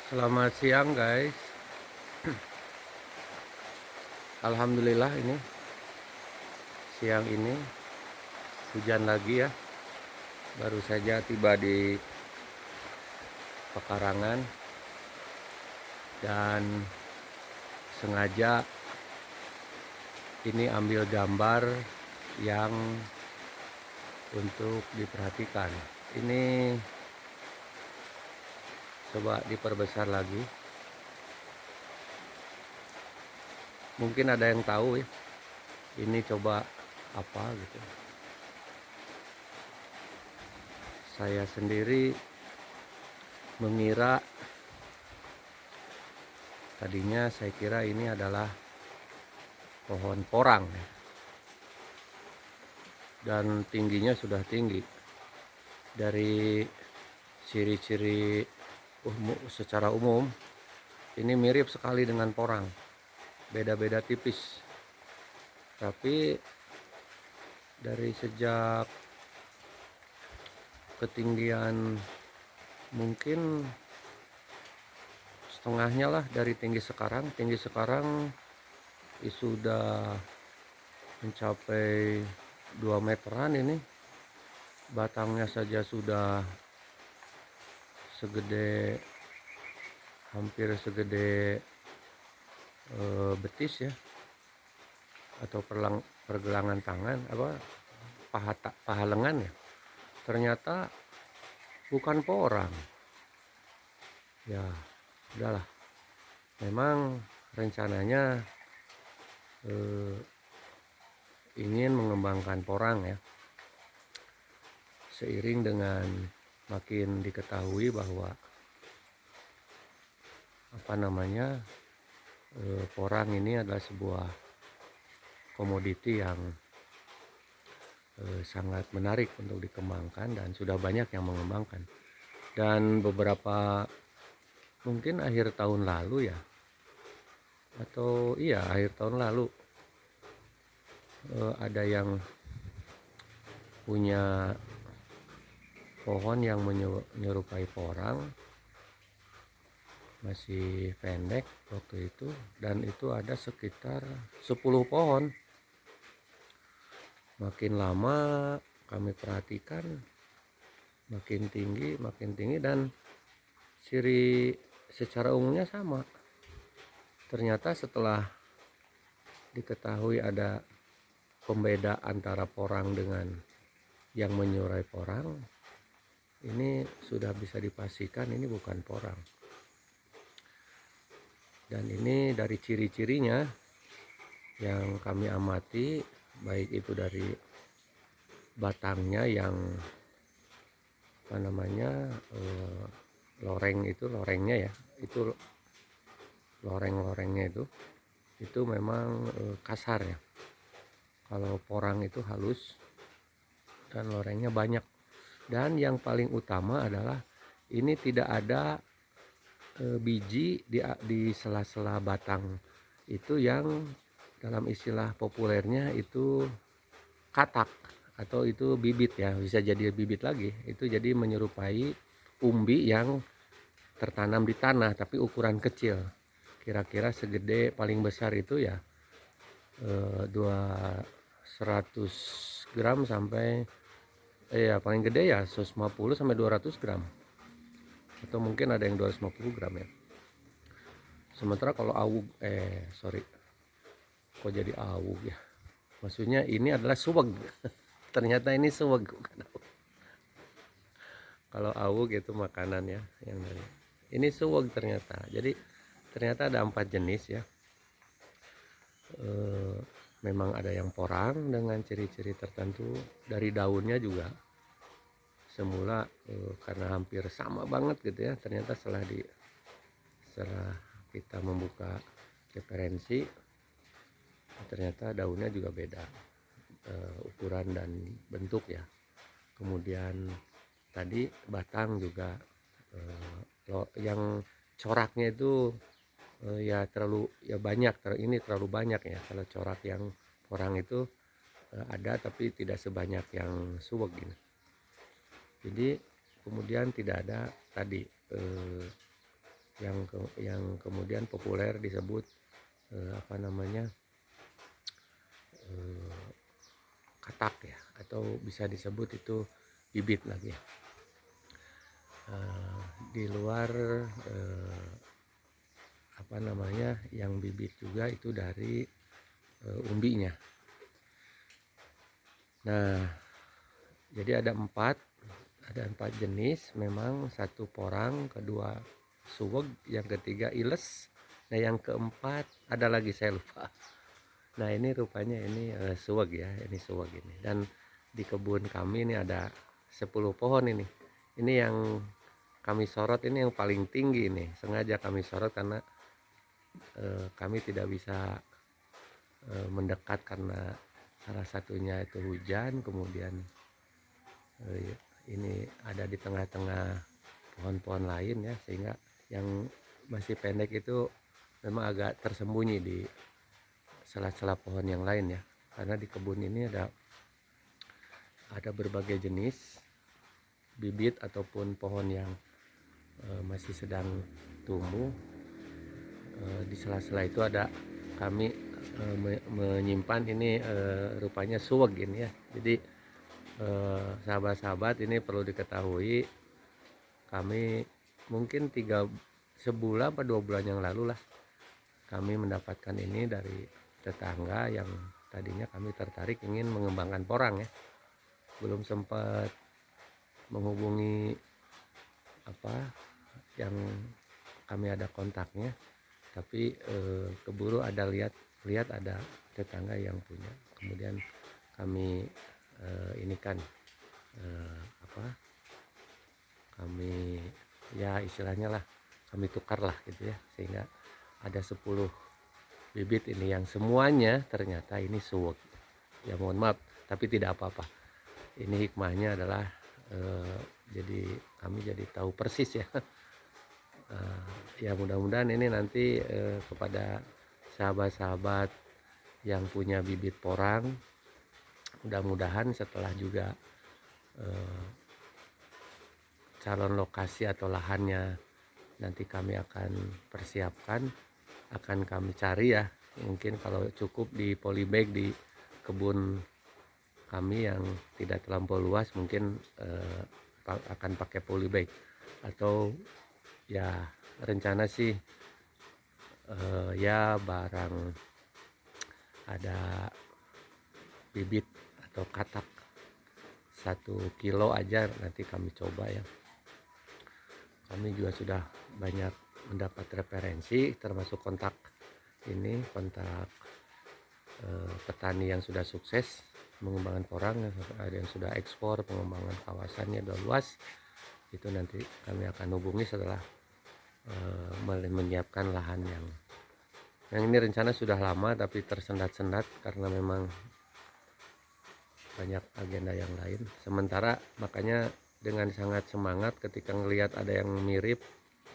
Selamat siang guys. Alhamdulillah ini siang ini hujan lagi ya. Baru saja tiba di pekarangan dan sengaja ini ambil gambar yang untuk diperhatikan. Ini coba diperbesar lagi. Mungkin ada yang tahu ya. Ini coba apa gitu. Saya sendiri mengira, tadinya saya kira ini adalah pohon porang ya. Dan tingginya sudah tinggi. Dari ciri-ciri secara umum ini mirip sekali dengan porang, beda-beda tipis. Tapi dari sejak ketinggian mungkin setengahnya lah dari tinggi sekarang sudah mencapai 2 meteran. Ini batangnya saja sudah segede, hampir segede betis ya, atau pergelangan tangan, paha lengan ya. Ternyata bukan porang ya. Udahlah, memang rencananya ingin mengembangkan porang ya, seiring dengan makin diketahui bahwa porang ini adalah sebuah komoditi yang sangat menarik untuk dikembangkan, dan sudah banyak yang mengembangkan. Dan beberapa, mungkin akhir tahun lalu ya, atau iya akhir tahun lalu, ada yang punya pohon yang menyerupai porang, masih pendek waktu itu, dan itu ada sekitar 10 pohon. Makin lama kami perhatikan makin tinggi, dan ciri secara umumnya sama. Ternyata setelah diketahui ada pembeda antara porang dengan yang menyerupai porang, ini sudah bisa dipastikan ini bukan porang. Dan ini dari ciri-cirinya yang kami amati, baik itu dari batangnya yang lorengnya ya, itu loreng-lorengnya itu memang kasar ya. Kalau porang itu halus dan lorengnya banyak. Dan yang paling utama adalah ini tidak ada biji di sela-sela batang itu, yang dalam istilah populernya itu katak, atau itu bibit ya, bisa jadi bibit lagi. Itu jadi menyerupai umbi yang tertanam di tanah tapi ukuran kecil, kira-kira segede, paling besar itu ya 200 gram sampai ya paling gede ya 150 sampai 200 gram, atau mungkin ada yang 250 gram ya. Sementara kalau awug, kok jadi awug ya, maksudnya ini adalah suweg. Ternyata ini suweg, bukan awug. Kalau awug itu makanan ya, yang dari ini suweg ternyata. Jadi ternyata ada 4 jenis ya. Memang ada yang porang dengan ciri-ciri tertentu. Dari daunnya juga semula karena hampir sama banget gitu ya, ternyata setelah kita membuka referensi, ternyata daunnya juga beda ukuran dan bentuk ya. Kemudian tadi batang juga yang coraknya itu ya ini terlalu banyak ya. Kalau corak yang porang itu ada, tapi tidak sebanyak yang suweg gitu. Jadi kemudian tidak ada tadi yang kemudian populer disebut apa namanya, katak ya, atau bisa disebut itu bibit lagi ya. Di luar apa namanya, yang bibit juga itu dari umbinya. Nah, jadi ada empat jenis memang. Satu porang, kedua suweg, yang ketiga iles, nah yang keempat ada lagi saya lupa. Nah ini rupanya ini suweg ya, ini suweg ini. Dan di kebun kami ini ada 10 pohon ini. Ini yang kami sorot, ini yang paling tinggi ini. Sengaja kami sorot karena kami tidak bisa mendekat karena salah satunya itu hujan, kemudian ini ada di tengah-tengah pohon-pohon lain ya, sehingga yang masih pendek itu memang agak tersembunyi di sela-sela pohon yang lain ya. Karena di kebun ini ada berbagai jenis bibit ataupun pohon yang masih sedang tumbuh. Di sela-sela itu ada kami menyimpan ini rupanya suweg ini ya. Jadi sahabat-sahabat, ini perlu diketahui, kami mungkin sebulan atau 2 bulan yang lalu lah kami mendapatkan ini dari tetangga yang tadinya kami tertarik ingin mengembangkan porang ya. Belum sempat menghubungi apa yang kami ada kontaknya, tapi keburu ada lihat ada tetangga yang punya. Kemudian kami ini kan kami ya istilahnya lah, kami tukar lah gitu ya, sehingga ada 10 bibit ini yang semuanya ternyata ini suweg ya. Mohon maaf tapi tidak apa-apa, ini hikmahnya adalah jadi kami jadi tahu persis ya. Ya mudah-mudahan ini nanti kepada sahabat-sahabat yang punya bibit porang, mudah-mudahan setelah juga calon lokasi atau lahannya nanti kami akan persiapkan, akan kami cari ya, mungkin kalau cukup di polybag di kebun kami yang tidak terlampau luas, mungkin akan pakai polybag. Atau ya rencana sih ya barang ada bibit atau katak 1 kilo aja nanti kami coba ya. Kami juga sudah banyak mendapat referensi, termasuk kontak petani yang sudah sukses mengembangkan porang, ada yang sudah ekspor, pengembangan kawasannya sudah luas. Itu nanti kami akan hubungi setelah menyiapkan lahan yang ini rencana sudah lama tapi tersendat-sendat karena memang banyak agenda yang lain. Sementara makanya dengan sangat semangat ketika melihat ada yang mirip,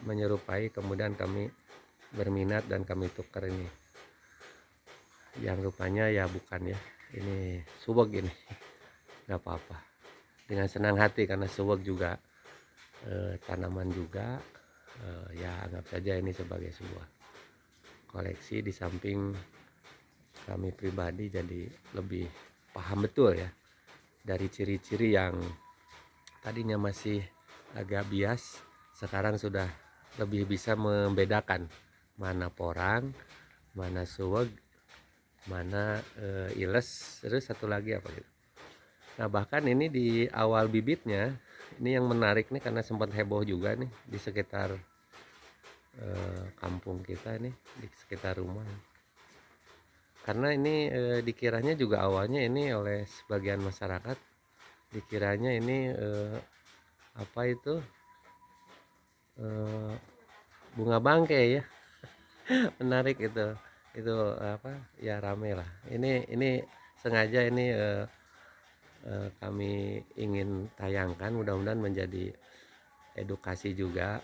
menyerupai, kemudian kami berminat dan kami tukar ini. Yang rupanya ya bukan ya, ini suweg ini. Nggak apa-apa, dengan senang hati karena suweg juga tanaman juga. Ya anggap saja ini sebagai sebuah koleksi, di samping kami pribadi jadi lebih paham betul ya dari ciri-ciri yang tadinya masih agak bias, sekarang sudah lebih bisa membedakan mana porang, mana suweg, mana iles, terus satu lagi apa gitu. Nah bahkan ini di awal bibitnya ini yang menarik nih, karena sempat heboh juga nih di sekitar kampung kita nih, di sekitar rumah. Karena ini dikiranya juga awalnya ini oleh sebagian masyarakat dikiranya ini apa itu bunga bangkai ya. Menarik itu apa ya, rame lah. Ini sengaja ini kami ingin tayangkan, mudah-mudahan menjadi edukasi juga.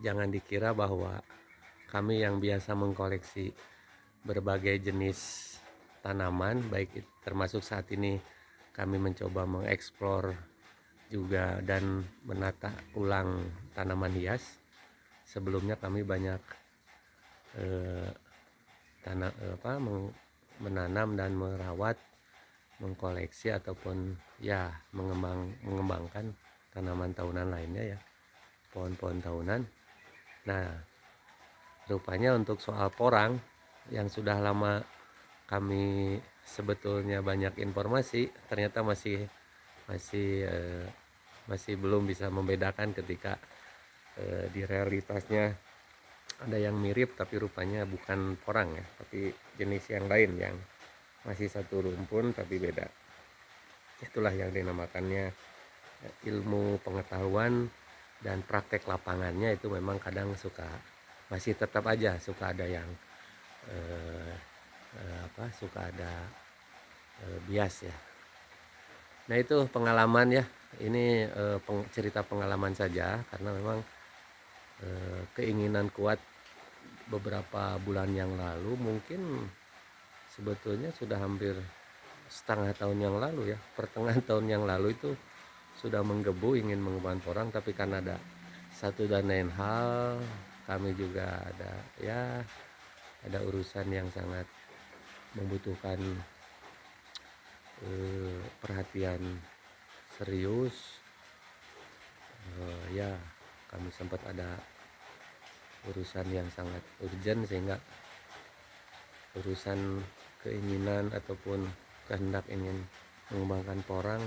Jangan dikira bahwa kami yang biasa mengkoleksi berbagai jenis tanaman, baik termasuk saat ini kami mencoba mengeksplor juga dan menata ulang tanaman hias. Sebelumnya kami banyak eh, menanam dan merawat, mengkoleksi ataupun ya mengembangkan tanaman tahunan lainnya ya, pohon-pohon tahunan. Nah, rupanya untuk soal porang yang sudah lama kami sebetulnya banyak informasi, ternyata masih masih belum bisa membedakan ketika di realitasnya ada yang mirip tapi rupanya bukan porang ya, tapi jenis yang lain yang masih satu rumpun tapi beda. Itulah yang dinamakannya ilmu pengetahuan, dan praktek lapangannya itu memang kadang masih tetap aja suka ada yang eh, suka ada bias ya. Nah itu pengalaman ya, ini cerita pengalaman saja karena memang keinginan kuat beberapa bulan yang lalu, mungkin sebetulnya sudah hampir setengah tahun yang lalu ya, pertengahan tahun yang lalu itu sudah menggebu ingin mengembangkan porang, tapi karena ada satu dan lain hal, kami juga ada urusan yang sangat membutuhkan perhatian serius. Ya kami sempat ada urusan yang sangat urgent sehingga urusan keinginan ataupun kehendak ingin mengembangkan porang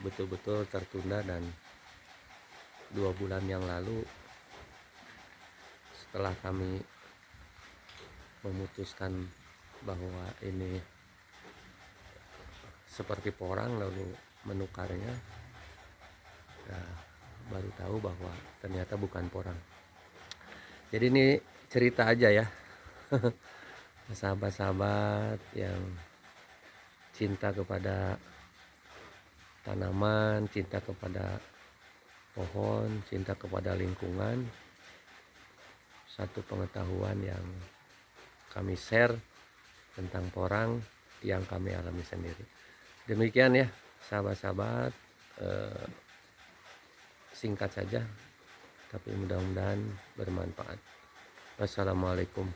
betul-betul tertunda, dan 2 bulan yang lalu setelah kami memutuskan bahwa ini seperti porang lalu menukarnya, ya, baru tahu bahwa ternyata bukan porang. Jadi ini cerita aja ya, sahabat-sahabat yang cinta kepada tanaman, cinta kepada pohon, cinta kepada lingkungan. Satu pengetahuan yang kami share tentang porang yang kami alami sendiri. Demikian ya sahabat-sahabat, singkat saja tapi mudah-mudahan bermanfaat. Wassalamualaikum.